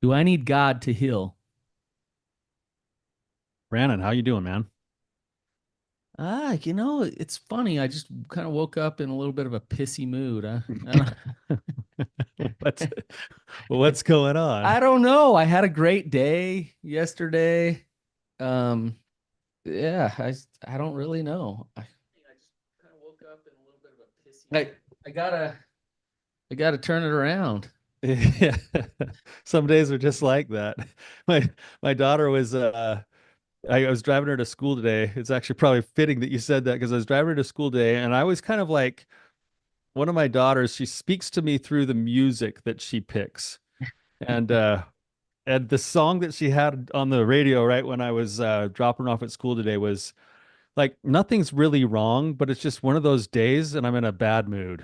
Do I need God to heal? Brandon, how you doing, man? It's funny. I just kind of woke up in a little bit of a pissy mood. I don't, What's what's going on? I don't know. I had a great day yesterday. Um, yeah, I don't really know. I just kind of woke up in a little bit of a pissy mood. I gotta turn it around. Yeah. Some days are just like that. My daughter was I was driving her to school today. It's actually probably fitting that you said that because I was driving her to school today and I was kind of like one of my daughters, she speaks to me through the music that she picks. And and the song that she had on the radio right when I was dropping her off at school today was like nothing's really wrong, but it's just one of those days and I'm in a bad mood.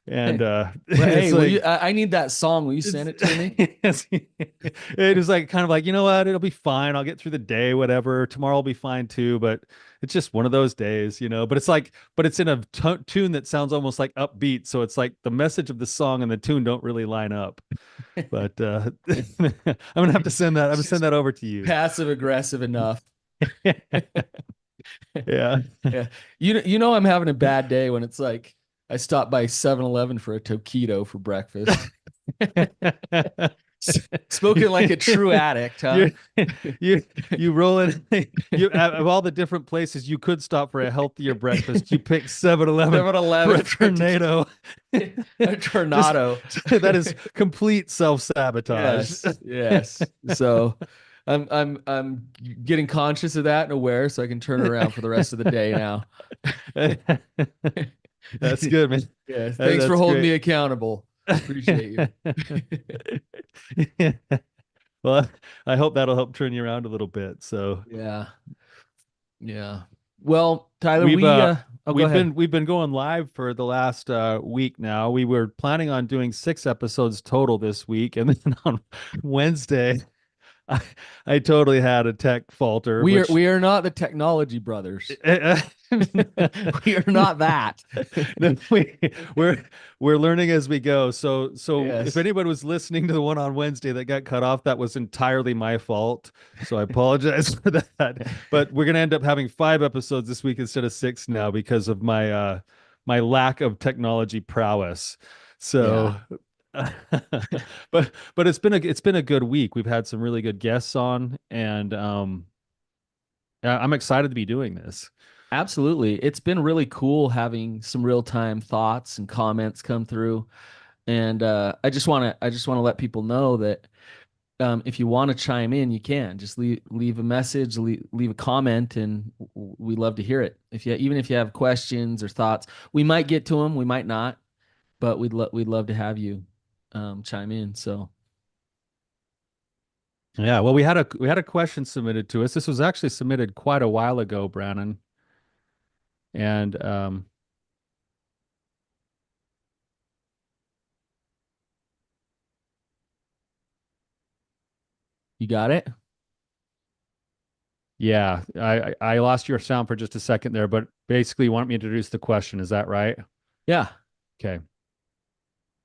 And Well, it's hey, will you? like I need that song. Will you it's send it to me? it was like kind of like, you know what, it'll be fine. I'll get through the day, whatever. Tomorrow will be fine too, but it's just one of those days, you know. But it's like, but it's in a tune that sounds almost like upbeat, so it's like the message of the song and the tune don't really line up. But I'm gonna have to send that. I'm gonna send Just that over to you. passive aggressive enough. Yeah. Yeah. I'm having a bad day when it's like I stopped by 7-Eleven for a taquito for breakfast. Spoken like a true addict, huh? you you you roll in you of all the different places you could stop for a healthier breakfast, you pick 7-Eleven for 7-Eleven a for a taquito. tornado. A Just tornado. that is complete self-sabotage. Yes, yes. So I'm getting conscious of that and aware so I can turn it around for the rest of the day now. That's good, man. Yeah, thanks for That's holding me great. accountable. Appreciate you. Well, I hope that'll help turn you around a little bit. So Yeah. Yeah. Well, Tyler, we've go ahead. we've been going live for the last week now. We were planning on doing 6 episodes total this week, and then on Wednesday, I, I totally had a tech falter, We are which we are not the technology brothers. We are not that. no, we're we're learning as we go. So if Yes. anyone was listening to the one on Wednesday that got cut off, that was entirely my fault. So I apologize for that. But we're gonna end up having 5 episodes this week instead of 6 now because of my lack of technology prowess. Yeah. So but it's been a good week. We've had some really good guests on, and I'm excited to be doing this. Absolutely. It's been really cool having some real-time thoughts and comments come through. And I just want to let people know that if you want to chime in, you can just leave a message, leave a comment, and we love to hear it. Even if you have questions or thoughts, we might get to them, we might not, but we'd love to have you chime in. So Yeah, well, we had a question submitted to us. This was actually submitted quite a while ago, Brannon. And you got it? yeah, I lost your sound for just a second there, but basically you want me to introduce the question, is that right? Yeah. Okay.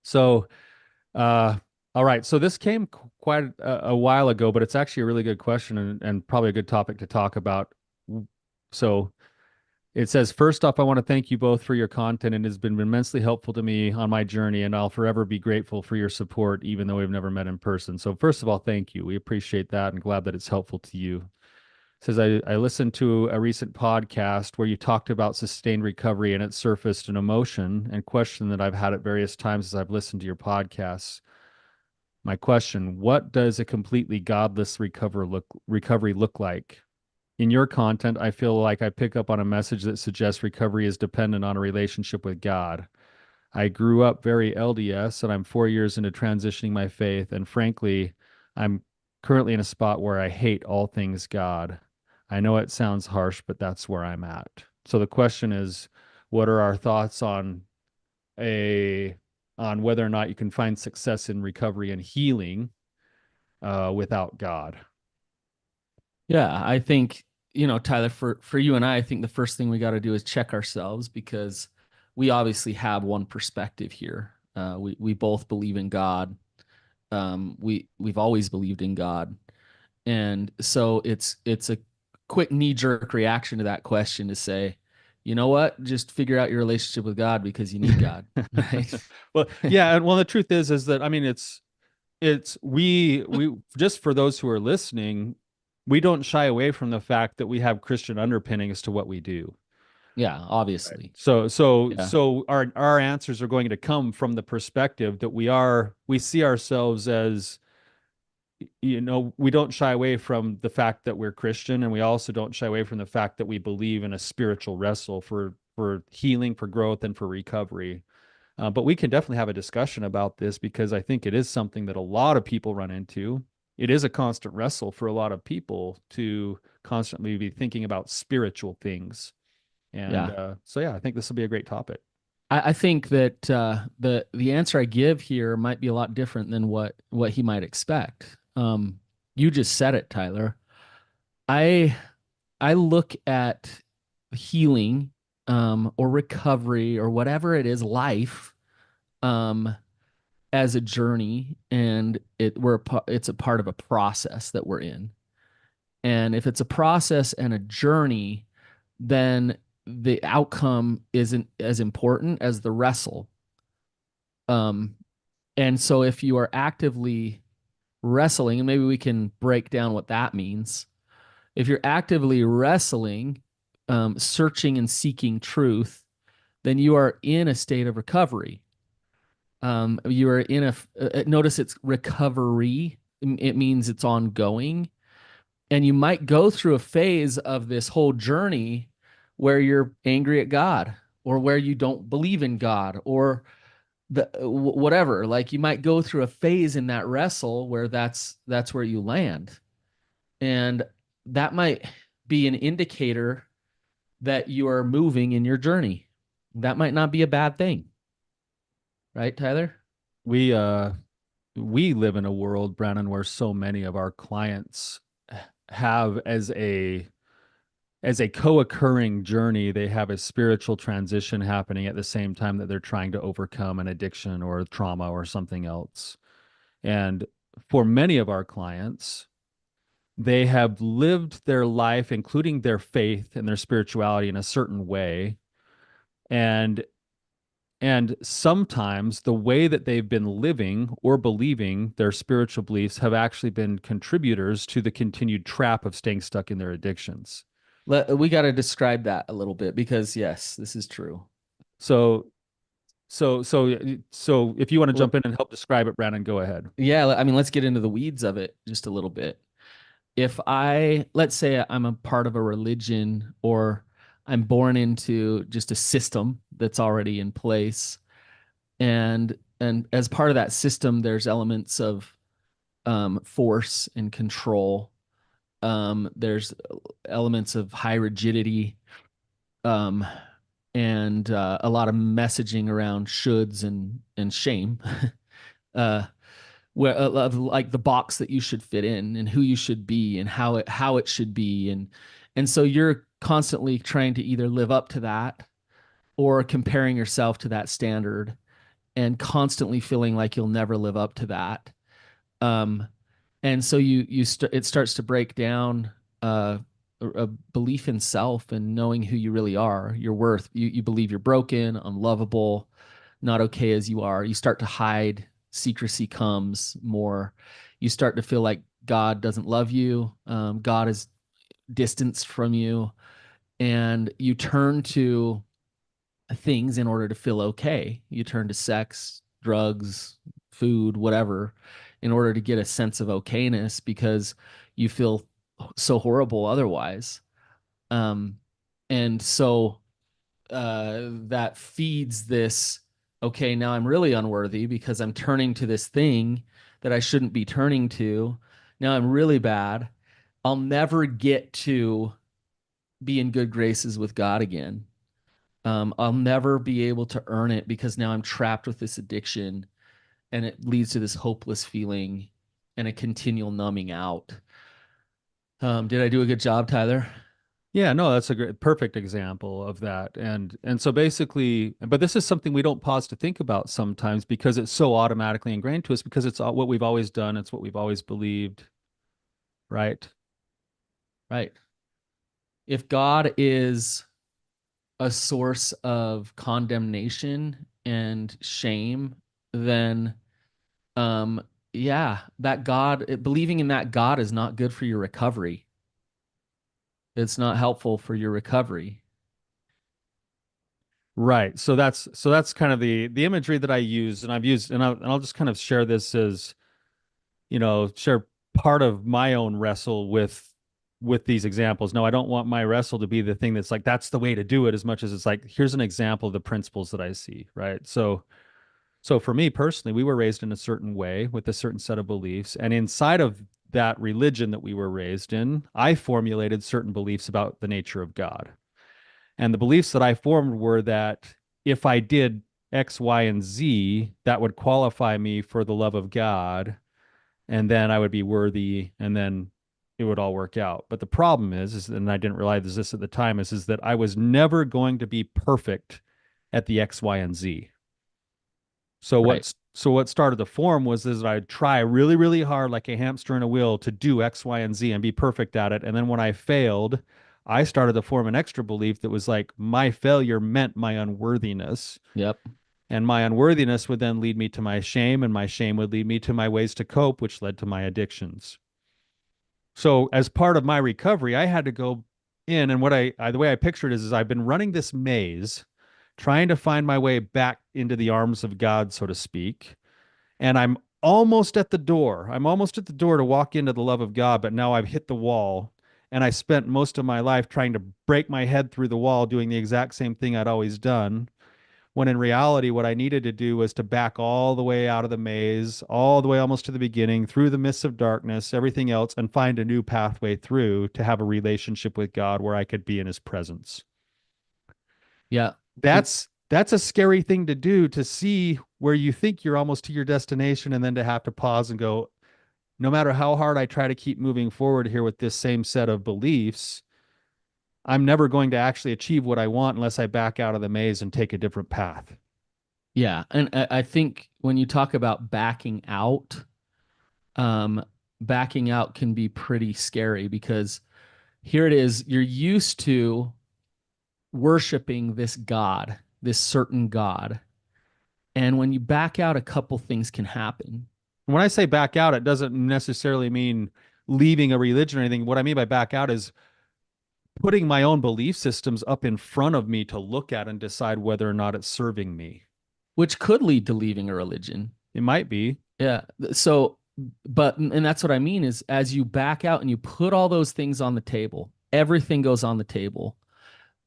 So, uh all right. So this came quite a while ago, but it's actually a really good question and probably a good topic to talk about. So it says, first off, I want to thank you both for your content. It has been immensely helpful to me on my journey, and I'll forever be grateful for your support, even though we've never met in person. So, first of all, thank you. We appreciate that and glad that it's helpful to you. It says, I listened to a recent podcast where you talked about sustained recovery, and it surfaced an emotion and question that I've had at various times as I've listened to your podcasts. My question: what does a completely godless recovery look like? In your content, I feel like I pick up on a message that suggests recovery is dependent on a relationship with God. I grew up very LDS and I'm 4 years into transitioning my faith. And frankly, I'm currently in a spot where I hate all things God. I know it sounds harsh, but that's where I'm at. So the question is, what are our thoughts a on whether or not you can find success in recovery and healing without God? Yeah, I think, Tyler, for you and I think the first thing we got to do is check ourselves because we obviously have one perspective here. We both believe in God, we've always believed in God, and so it's a quick knee jerk reaction to that question to say, you know what, just figure out your relationship with God because you need God, right? Well, yeah, and well, the truth is that I mean, it's we just for those who are listening, we don't shy away from the fact that we have Christian underpinnings to what we do. Yeah, Right. obviously. Yeah, So our answers are going to come from the perspective that we see ourselves as, we don't shy away from the fact that we're Christian, and we also don't shy away from the fact that we believe in a spiritual wrestle for healing, for growth, and for recovery. But we can definitely have a discussion about this because I think it is something that a lot of people run into. It is a constant wrestle for a lot of people to constantly be thinking about spiritual things. And yeah. so, yeah, I think this will be a great topic. I think that the answer I give here might be a lot different than what he might expect. You just said it, Tyler. I I look at healing, or recovery or whatever it is, life, um, as a journey, and it's a part of a process that we're in. And if it's a process and a journey, then the outcome isn't as important as the wrestle. Um, and so if you are actively wrestling, and maybe we can break down what that means. If you're actively wrestling, searching and seeking truth, then you are in a state of recovery. You are in notice it's recovery. It means it's ongoing. And you might go through a phase of this whole journey where you're angry at God, or where you don't believe in God, or whatever. Like, you might go through a phase in that wrestle where that's where you land. And that might be an indicator that you are moving in your journey. That might not be a bad thing, right, Tyler? We uh we live in a world, Brandon, where so many of our clients have as a co-occurring journey, they have a spiritual transition happening at the same time that they're trying to overcome an addiction or trauma or something else. And for many of our clients, they have lived their life, including their faith and their spirituality, in a certain way. And and sometimes the way that they've been living or believing their spiritual beliefs have actually been contributors to the continued trap of staying stuck in their addictions. We got to describe that a little bit, because yes, this is true. So, so if you want to Well, jump in and help describe it, Brandon, go ahead. yeah, I mean, let's get into the weeds of it just a little bit. If let's say I'm a part of a religion, or I'm born into just a system that's already in place, and as part of that system, there's elements of force and control. There's elements of high rigidity, um, and a lot of messaging around shoulds and shame. uh, of like the box that you should fit in, and who you should be, and how it should be, and so you're constantly trying to either live up to that, or comparing yourself to that standard, and constantly feeling like you'll never live up to that. Um, and so it starts to break down a belief in self, and knowing who you really are, your worth. You believe you're broken, unlovable, not okay as you are. You start to hide. Secrecy comes more. You start to feel like God doesn't love you. God is distanced from you, and you turn to things in order to feel okay. You turn to sex, drugs, food, whatever, in order to get a sense of okayness, because you feel so horrible otherwise. Um, and so that feeds this, okay, now I'm really unworthy because I'm turning to this thing that I shouldn't be turning to. Now I'm really bad. I'll never get to be in good graces with God again. I'll never be able to earn it because now I'm trapped with this addiction, and it leads to this hopeless feeling and a continual numbing out. Did I do a good job, Tyler? Yeah, no, that's a great, perfect example of that. And so basically, but this is something we don't pause to think about sometimes because it's so automatically ingrained to us because it's what we've always done, it's what we've always believed, right? Right. If God is a source of condemnation and shame, then um yeah, that God, believing in that God is not good for your recovery. It's not helpful for your recovery. Right. So that's kind of the imagery that I use, and I've used, and I'll just kind of share this as, share part of my own wrestle with these examples. No, I don't want my wrestle to be the thing that's like that's the way to do it as much as it's like here's an example of the principles that I see, right? So for me personally, we were raised in a certain way with a certain set of beliefs, and inside of that religion that we were raised in, I formulated certain beliefs about the nature of God. And the beliefs that I formed were that if I did X, Y, and Z, that would qualify me for the love of God, and then I would be worthy, and then it would all work out. But the problem is and I didn't realize this at the time, is that I was never going to be perfect at the X, Y, and Z. So Right. what started to form was is that I'd try really, really hard, like a hamster in a wheel, to do X, Y, and Z and be perfect at it. And then when I failed, I started to form an extra belief that was like my failure meant my unworthiness. Yep. And my unworthiness would then lead me to my shame, and my shame would lead me to my ways to cope, which led to my addictions. So as part of my recovery, I had to go in, and the way I picture it is I've been running this maze, trying to find my way back into the arms of God, so to speak. And I'm almost at the door. I'm almost at the door to walk into the love of God, but now I've hit the wall. And I spent most of my life trying to break my head through the wall, doing the exact same thing I'd always done. When in reality, what I needed to do was to back all the way out of the maze, all the way almost to the beginning, through the mists of darkness, everything else, and find a new pathway through to have a relationship with God where I could be in his presence. Yeah. It, That's a scary thing to do, to see where you think you're almost to your destination and then to have to pause and go, no matter how hard I try to keep moving forward here with this same set of beliefs, I'm never going to actually achieve what I want unless I back out of the maze and take a different path. yeah. And I think when you talk about um, backing out can be pretty scary because here it is, you're used to worshiping this God, this certain God. And when you back out, a couple things can happen. When I say back out, it doesn't necessarily mean leaving a religion or anything. What I mean by back out is putting my own belief systems up in front of me to look at and decide whether or not it's serving me. Which could lead to leaving a religion. It might be. Yeah. So, but, and that's what I mean is as you back out and you put all those things on the table, everything goes on the table.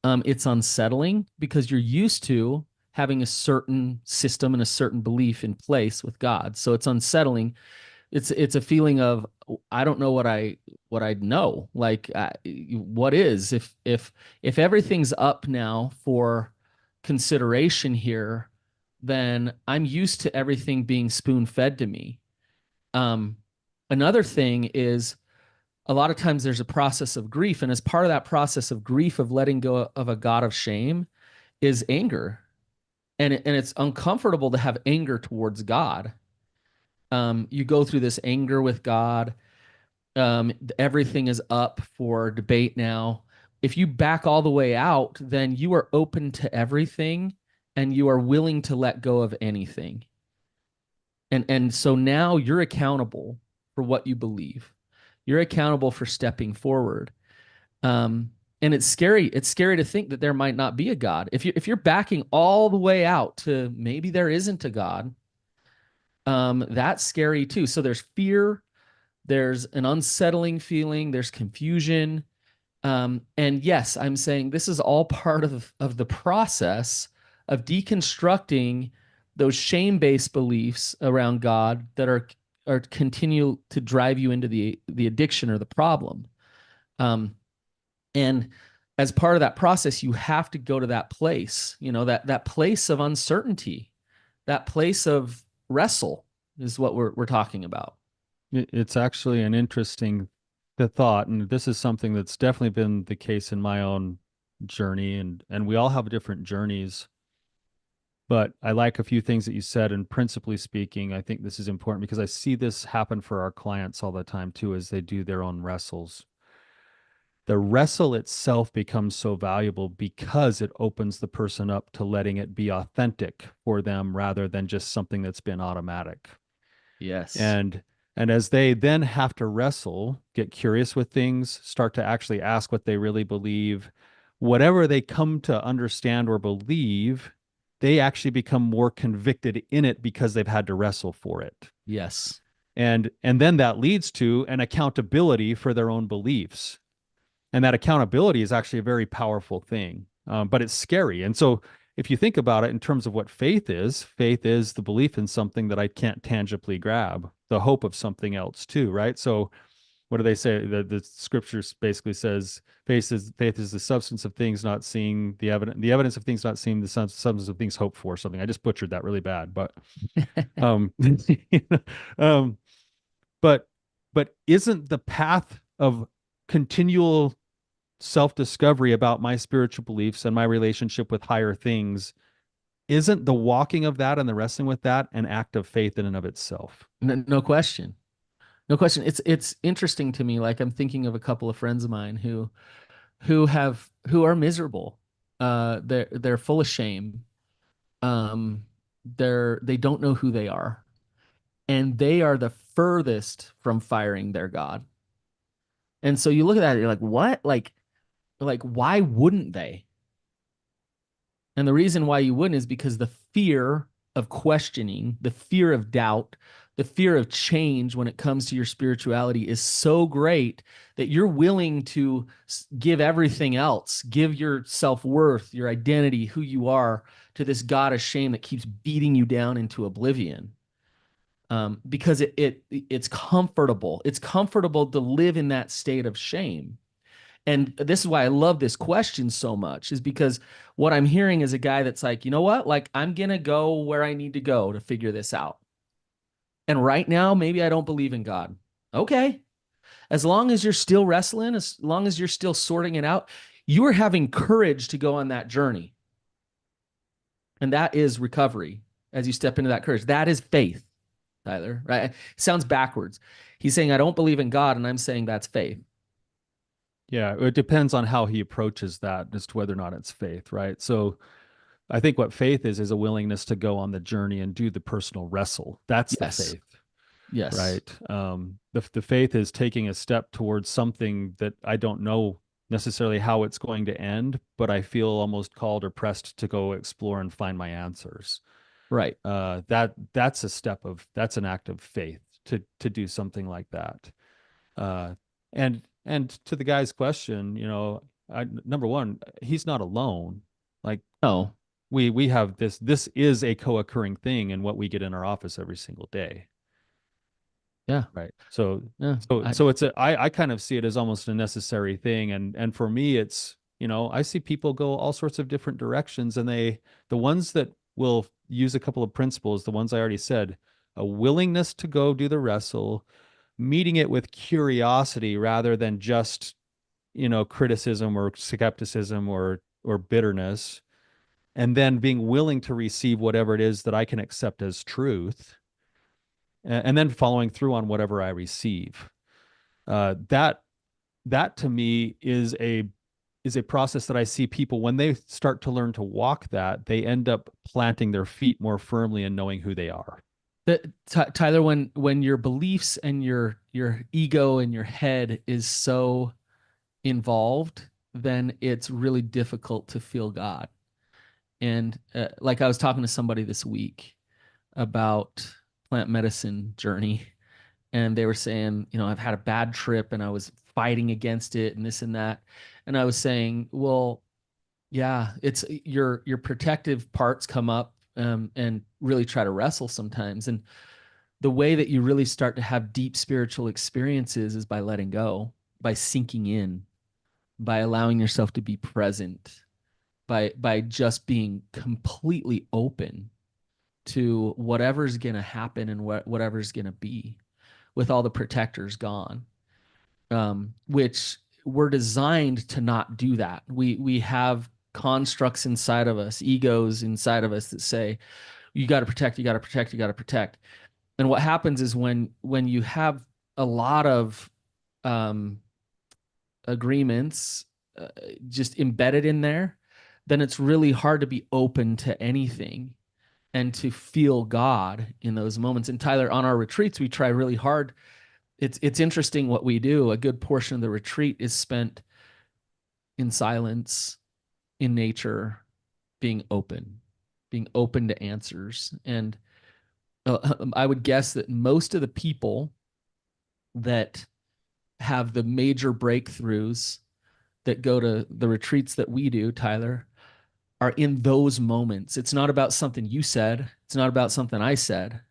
It's unsettling because you're used to having a certain system and a certain belief in place with God. So it's unsettling. It's a feeling of I don't know what I know. Like what is if everything's up now for consideration here, then I'm used to everything being spoon fed to me. Um, Another thing is a lot of times there's a process of grief, and as part of that process of grief of letting go of a God of shame is anger, and it's uncomfortable to have anger towards God. You go through this anger with God. Everything is up for debate now. If you back all the way out, then you are open to everything and you are willing to let go of anything. And so now you're accountable for what you believe. You're accountable for stepping forward. And it's scary. It's scary to think that there might not be a God. If you're backing all the way out to maybe there isn't a God, that's scary too. So there's fear, there's an unsettling feeling, there's confusion. And yes, I'm saying this is all part of the process of deconstructing those shame-based beliefs around God that are continue to drive you into the addiction or the problem. Um, and as part of that process, you have to go to that place, that place of uncertainty, that place of wrestle is what we're talking about. It's actually an interesting. the thought, and this is something that's definitely been the case in my own journey, and we all have different journeys. But I like a few things that you said, and principally speaking, I think this is important because I see this happen for our clients all the time too, as they do their own wrestles. The wrestle itself becomes so valuable because it opens the person up to letting it be authentic for them rather than just something that's been automatic. Yes. and and as they then have to wrestle, get curious with things, start to actually ask what they really believe, whatever they come to understand or believe, they actually become more convicted in it because they've had to wrestle for it. Yes. And then that leads to an accountability for their own beliefs, and that accountability is actually a very powerful thing, but it's scary. And so, if you think about it in terms of what faith is the belief in something that I can't tangibly grab, the hope of something else too, right? So, what do they say? The scriptures basically says faith is the substance of things not seen, the evidence of things not seen, the substance of things hoped for. Something I just butchered that really bad, but you know, um, but isn't the path of continual self-discovery about my spiritual beliefs and my relationship with higher things, isn't the walking of that and the wrestling with that an act of faith in and of itself? No, no question. No question. It's interesting to me. Like I'm thinking of a couple of friends of mine who are miserable. They're full of shame. They don't know who they are, and they are the furthest from firing their God. And so you look at that, you're like, what? Like why wouldn't they? And the reason why you wouldn't is because the fear of questioning, the fear of doubt, the fear of change when it comes to your spirituality is so great that you're willing to give everything else, give your self worth, your identity, who you are to this God of shame that keeps beating you down into oblivion. Because it's comfortable. It's comfortable to live in that state of shame. And this is why I love this question so much, is because what I'm hearing is a guy that's like, you know what? Like, I'm going to go where I need to go to figure this out. And right now, maybe I don't believe in God. Okay. As long as you're still wrestling, as long as you're still sorting it out, you are having courage to go on that journey. And that is recovery as you step into that courage. That is faith, Tyler, right? It sounds backwards. He's saying, I don't believe in God. And I'm saying that's faith. Yeah, it depends on how he approaches that as to whether or not it's faith, right? So I think what faith is a willingness to go on the journey and do the personal wrestle. That's the Yes. faith, Yes. right? The faith is taking a step towards something that I don't know necessarily how it's going to end, but I feel almost called or pressed to go explore and find my answers. Right. That's an act of faith to do something like that. And to the guy's question, number one, he's not alone. Like No. we have this is a co-occurring thing in what we get in our office every single day. Yeah. Right. So Yeah. so so it's I kind of see it as almost a necessary thing. And for me it's, I see people go all sorts of different directions, and the ones that will use a couple of principles, the ones I already said, a willingness to go do the wrestle, meeting it with curiosity rather than just, criticism or skepticism or bitterness, and then being willing to receive whatever it is that I can accept as truth, and then following through on whatever I receive. That to me is a process that I see people when they start to learn to walk that, they end up planting their feet more firmly and knowing who they are. Tyler, when your beliefs and your ego and your head is so involved, then it's really difficult to feel God. And like I was talking to somebody this week about plant medicine journey, and they were saying, I've had a bad trip and I was fighting against it and this and that. And I was saying, well, yeah, it's your protective parts come up and really try to wrestle sometimes. And the way that you really start to have deep spiritual experiences is by letting go, by sinking in, by allowing yourself to be present, by just being completely open to whatever's going to happen and whatever's going to be with all the protectors gone. which we're designed to not do that. We have constructs inside of us, egos inside of us that say, you got to protect, you got to protect, you got to protect. And what happens is when you have a lot of um, agreements just embedded in there, then it's really hard to be open to anything and to feel God in those moments. And Tyler, on our retreats, we try really hard. It's interesting what we do. A good portion of the retreat is spent in silence, in nature, being open to answers. And I would guess that most of the people that have the major breakthroughs that go to the retreats that we do, Tyler, are in those moments. It's not about something you said, it's not about something I said.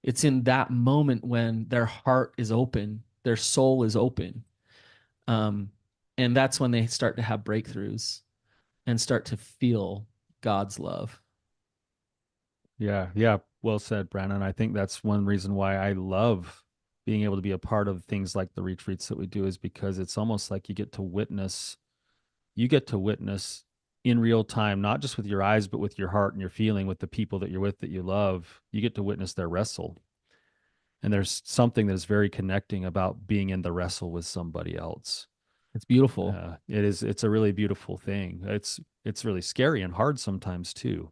It's in that moment when their heart is open, their soul is open. Um, and that's when they start to have breakthroughs and start to feel God's love. Yeah, yeah, well said, Brandon. I think that's one reason why I love being able to be a part of things like the retreats that we do is because it's almost like you get to witness in real time, not just with your eyes, but with your heart and your feeling with the people that you're with that you love. You get to witness their wrestle. And there's something that is very connecting about being in the wrestle with somebody else. It's beautiful. It's a really beautiful thing. It's really scary and hard sometimes too.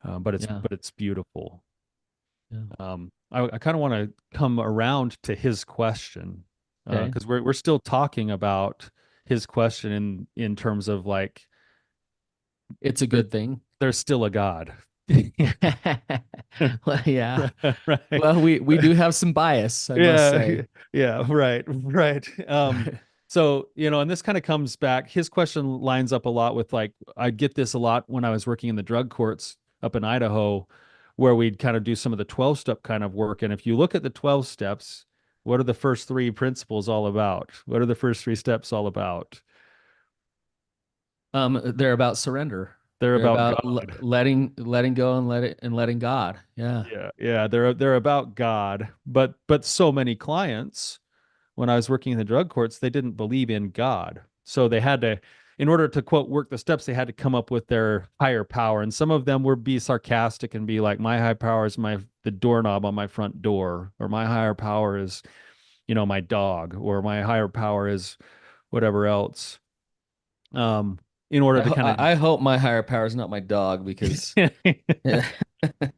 Yeah. But it's beautiful. Yeah. I kind of want to come around to his question Okay. because we're still talking about his question in terms of like It's a there, good thing. there's still a God. Well, yeah. Right. Well, we do have some bias, I must Yeah, say. yeah, right. So, and this kind of comes back. His question lines up a lot with like I get this a lot when I was working in the drug courts up in Idaho, where we'd kind of do some of the 12-step kind of work. And if you look at the 12 steps, what are the first three principles all about? What are the first three steps all about? They're about surrender. They're They're about about God. letting go and letting God. Yeah. Yeah, they're about God. But so many clients when I was working in the drug courts, they didn't believe in God. So they had to, in order to quote, work the steps, they had to come up with their higher power. And some of them would be sarcastic and be like, my high power is the doorknob on my front door, or my higher power is, my dog, or my higher power is whatever else. Um, in order to kind I hope my higher power is not my dog because of yeah,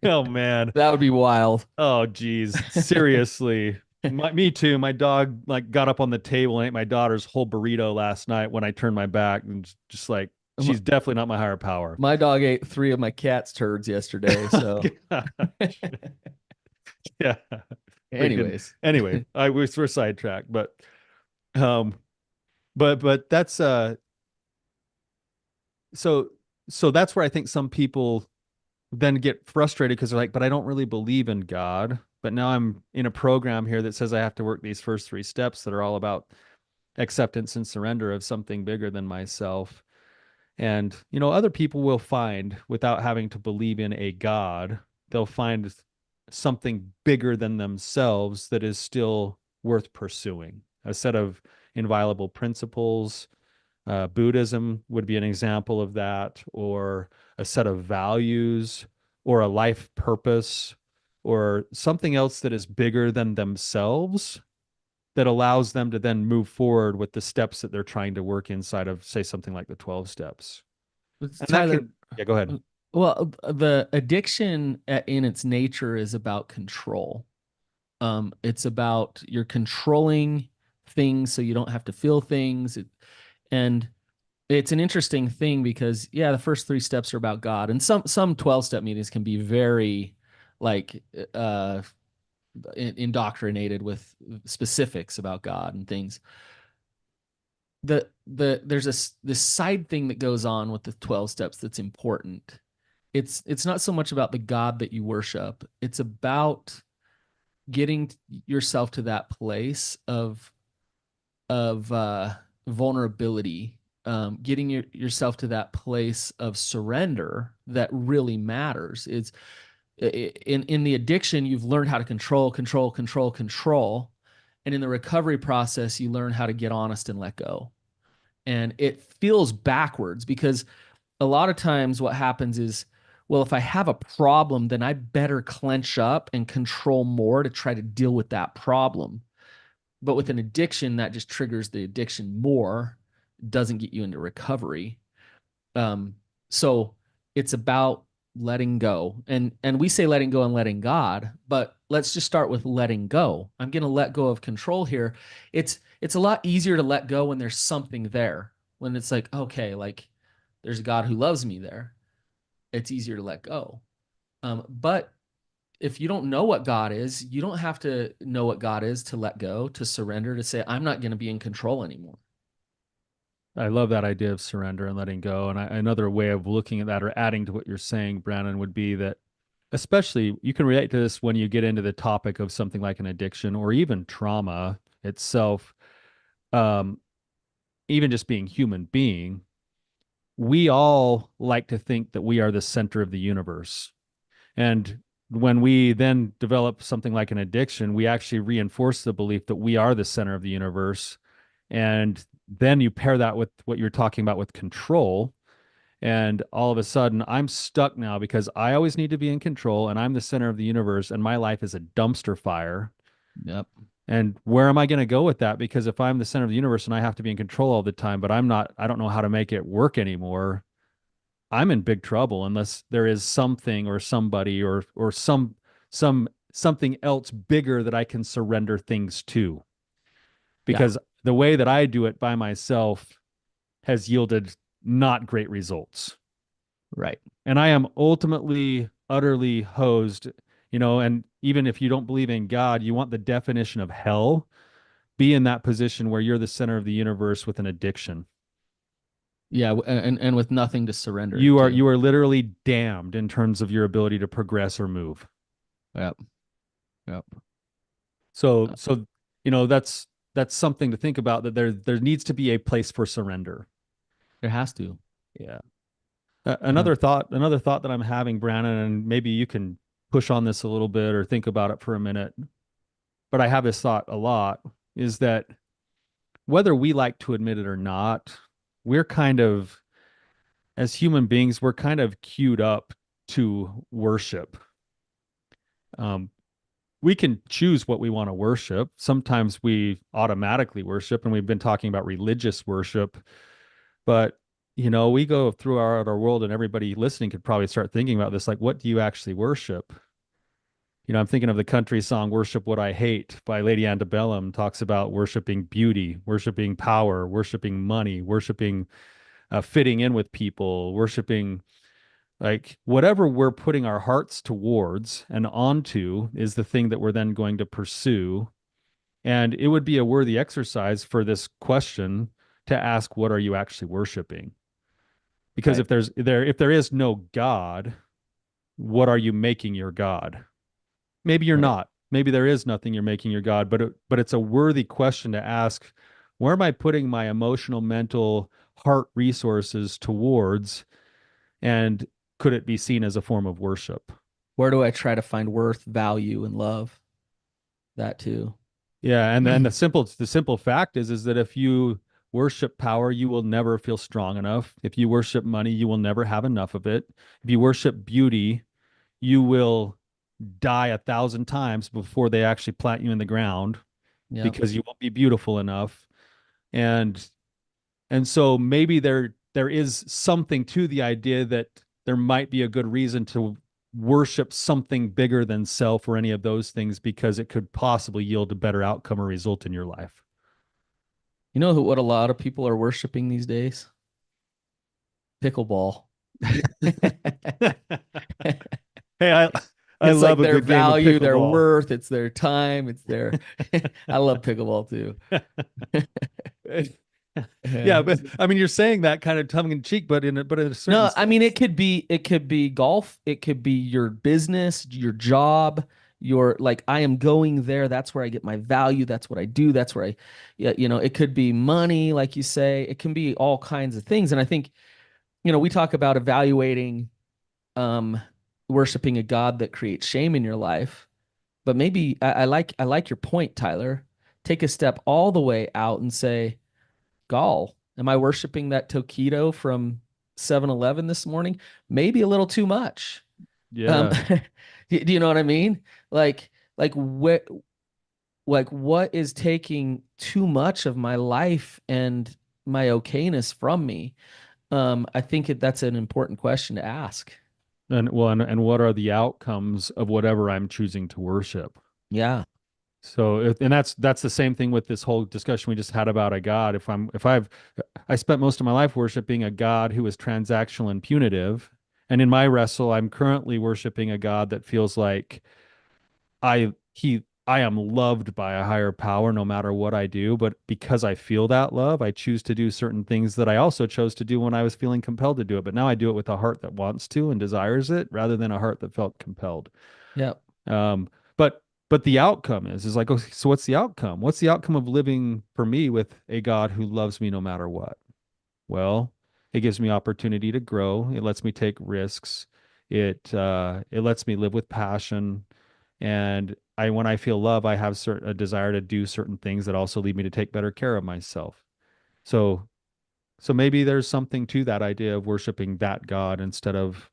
oh man. that would be wild. Oh, geez. Seriously. Me too. My dog like got up on the table and ate my daughter's whole burrito last night when I turned my back and just like My, she's definitely not my higher power. my dog ate three of my cat's turds yesterday. So, Yeah. Freaking anyways, anyway, we're sidetracked, um but that's so so that's where I think some people then get frustrated because they're like, but I don't really believe in God. But now I'm in a program here that says I have to work these first three steps that are all about acceptance and surrender of something bigger than myself. And, other people will find without having to believe in a God, they'll find something bigger than themselves that is still worth pursuing. A set of inviolable principles, Buddhism would be an example of that, or a set of values, or a life purpose, or something else that is bigger than themselves that allows them to then move forward with the steps that they're trying to work inside of, say, something like the 12 steps. And that Tyler, yeah, go ahead. well, the addiction in its nature is about control. It's about you're controlling things so you don't have to feel things. And it's an interesting thing because yeah, the first three steps are about God, and some 12-step meetings can be very like uh indoctrinated with specifics about God and things. There's this side thing that goes on with the 12 steps that's important. It's not so much about the God that you worship. It's about getting yourself to that place of vulnerability, getting yourself to that place of surrender that really matters. Is in the addiction, you've learned how to control, control, control, control, And in the recovery process, you learn how to get honest and let go. And it feels backwards because a lot of times what happens is, well, if I have a problem, then I better clench up and control more to try to deal with that problem. But with an addiction, that just triggers the addiction more, doesn't get you into recovery. Um, so it's about letting go. And we say letting go and letting God, but let's just start with letting go. I'm going to let go of control here. It's a lot easier to let go when there's something there. When it's like, okay, like there's a God who loves me there. It's easier to let go. But if you don't know what God is, you don't have to know what God is to let go, to surrender, to say, I'm not going to be in control anymore. I love that idea of surrender and letting go. And another way of looking at that or adding to what you're saying, Brandon, would be that especially you can relate to this when you get into the topic of something like an addiction or even trauma itself, um, even just being human being. We all like to think that we are the center of the universe. And when we then develop something like an addiction, we actually reinforce the belief that we are the center of the universe. And then you pair that with what you're talking about with control. And all of a sudden, I'm stuck now because I always need to be in control and I'm the center of the universe and my life is a dumpster fire. Yep. And where am I going to go with that? Because if I'm the center of the universe and I have to be in control all the time, but I'm not, I don't know how to make it work anymore, I'm in big trouble unless there is something or somebody or something else bigger that I can surrender things to. Yeah. Because the way that I do it by myself has yielded not great results. Right. And I am ultimately utterly hosed, and even if you don't believe in God, you want the definition of hell, be in that position where you're the center of the universe with an addiction. Yeah. And with nothing to surrender You are to. you are literally damned in terms of your ability to progress or move. Yep. Yep. So so that's something to think about, that there needs to be a place for surrender. There has to. Yeah. Um, Another thought that I'm having, Brandon, and maybe you can push on this a little bit or think about it for a minute, but I have this thought a lot, is that whether we like to admit it or not, we're kind of, as human beings, we're kind of queued up to worship. Um, we can choose what we want to worship. Sometimes we automatically worship, and we've been talking about religious worship, but we go through our world, and everybody listening could probably start thinking about this, like, what do you actually worship? I'm thinking of the country song "Worship What I Hate" by Lady Antebellum. Talks about worshiping beauty, worshiping power, worshiping money, worshiping fitting in with people, worshiping, like, whatever we're putting our hearts towards and onto is the thing that we're then going to pursue. And it would be a worthy exercise for this question to ask, what are you actually worshiping? Because right. if there is no God, what are you making your God? Maybe you're Right. not. Maybe there is nothing you're making your God, but it's a worthy question to ask. Where am I putting my emotional, mental, heart resources towards? And could it be seen as a form of worship? Where do I try to find worth, value, and love? That too. Yeah, and then the simple fact is that if you worship power, you will never feel strong enough. If you worship money, you will never have enough of it. If you worship beauty, you will die 1,000 times before they actually plant you in the ground, Yep. because you won't be beautiful enough. And and so maybe there is something to the idea that there might be a good reason to worship something bigger than self or any of those things, because it could possibly yield a better outcome or result in your life. You know what a lot of people are worshiping these days? Pickleball. Hey, I It's love like a their good game of value, their pickleball. worth, it's their time, it's their I love pickleball too. Yeah, Yeah. but I mean, you're saying that kind of tongue in cheek, but in a certain No, I mean sense. it could be golf, it could be your business, your job, your like I am going there, that's where I get my value, that's what I do, that's where I yeah, it could be money like you say. It can be all kinds of things. And I think, we talk about evaluating um worshiping a God that creates shame in your life, but maybe I like your point, Tyler. take a step all the way out and say, Gall, am I worshiping that taquito from 7-Eleven this morning? Maybe a little too much. Yeah. Do you know what I mean? Like, what, what is taking too much of my life and my okayness from me? I think that's an important question to ask. And what are the outcomes of whatever I'm choosing to worship? Yeah, And that's the same thing with this whole discussion we just had about a God. I spent most of my life worshiping a God who is transactional and punitive, and in my wrestle, I'm currently worshiping a God that feels like I am loved by a higher power no matter what I do, but because I feel that love, I choose to do certain things that I also chose to do when I was feeling compelled to do it. But now I do it with a heart that wants to and desires it rather than a heart that felt compelled. yeah, Um, but the outcome is like, okay, so what's the outcome? What's the outcome of living for me with a God who loves me no matter what? Well, it gives me opportunity to grow. It lets me take risks. It lets me live with passion. And when I feel love, I have a desire to do certain things that also lead me to take better care of myself. So so maybe there's something to that idea of worshiping that God instead of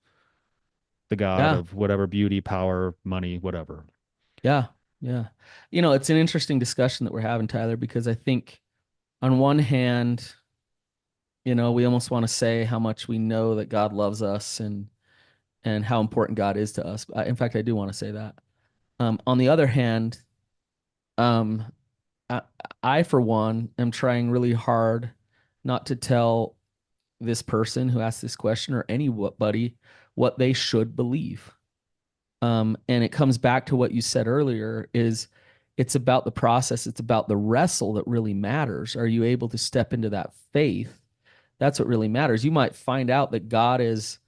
the God yeah, of whatever beauty, power, money, whatever. yeah, yeah. It's an interesting discussion that we're having, Tyler, because I think on one hand, we almost want to say how much we know that God loves us and how important God is to us. In fact, I do want to say that. On the other hand, um, I, I, for one, am trying really hard not to tell this person who asked this question or anybody what they should believe. And it comes back to what you said earlier is it's about the process. It's about the wrestle that really matters. Are you able to step into that faith? That's what really matters. You might find out that God is,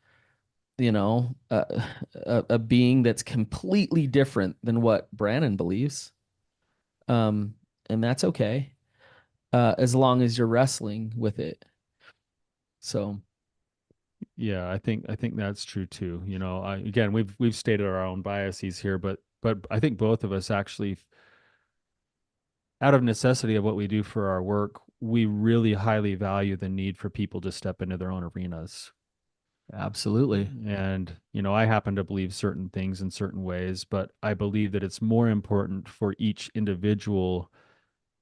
a being that's completely different than what Brandon believes. Um, and that's okay, as long as you're wrestling with it. So, Yeah, I think that's true too. Again, we've stated our own biases here, but I think both of us actually, out of necessity of what we do for our work, we really highly value the need for people to step into their own arenas. absolutely. And, I happen to believe certain things in certain ways, but I believe that it's more important for each individual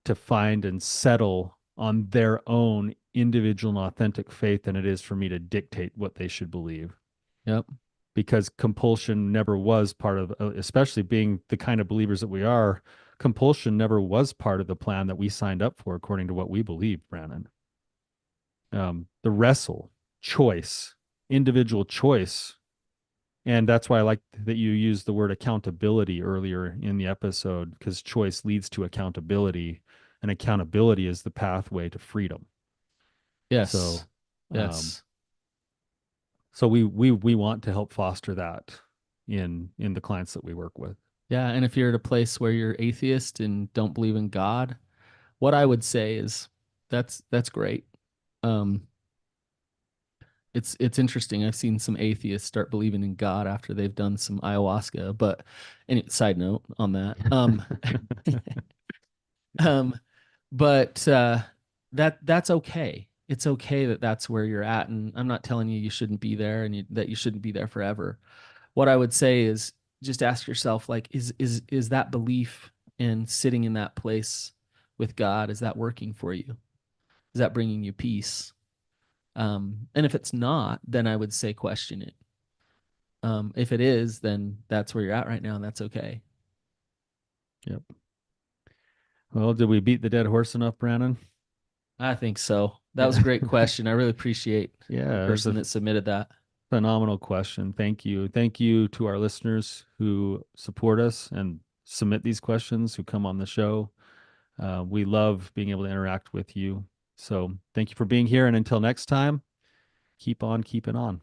to find and settle on their own individual and authentic faith than it is for me to dictate what they should believe. Yep. Because compulsion never was part of, especially being the kind of believers that we are, compulsion never was part of the plan that we signed up for, according to what we believe, Brandon. The wrestle, choice, individual choice. And that's why I like that you used the word accountability earlier in the episode, because choice leads to accountability, and accountability is the pathway to freedom. So, Yes. um, Yes. so we want to help foster that in the clients that we work with. Yeah. And if you're at a place where you're atheist and don't believe in God, what I would say is that's great. Um, it's interesting. I've seen some atheists start believing in God after they've done some ayahuasca. But any side note on that. Um, but that's okay. It's okay that that's where you're at, and I'm not telling you you shouldn't be there and that you shouldn't be there forever. What I would say is just ask yourself, like, is that belief in sitting in that place with God, is that working for you? Is that bringing you peace? And if it's not, then I would say question it. If it is, then that's where you're at right now, and that's okay. Yep. Well, did we beat the dead horse enough, Brandon? I think so. That was a Yeah. great question. I really appreciate the Yeah, it was a person that submitted that. phenomenal question. Thank you. Thank you to our listeners who support us and submit these questions, who come on the show. We love being able to interact with you. So thank you for being here. And until next time, keep on keeping on.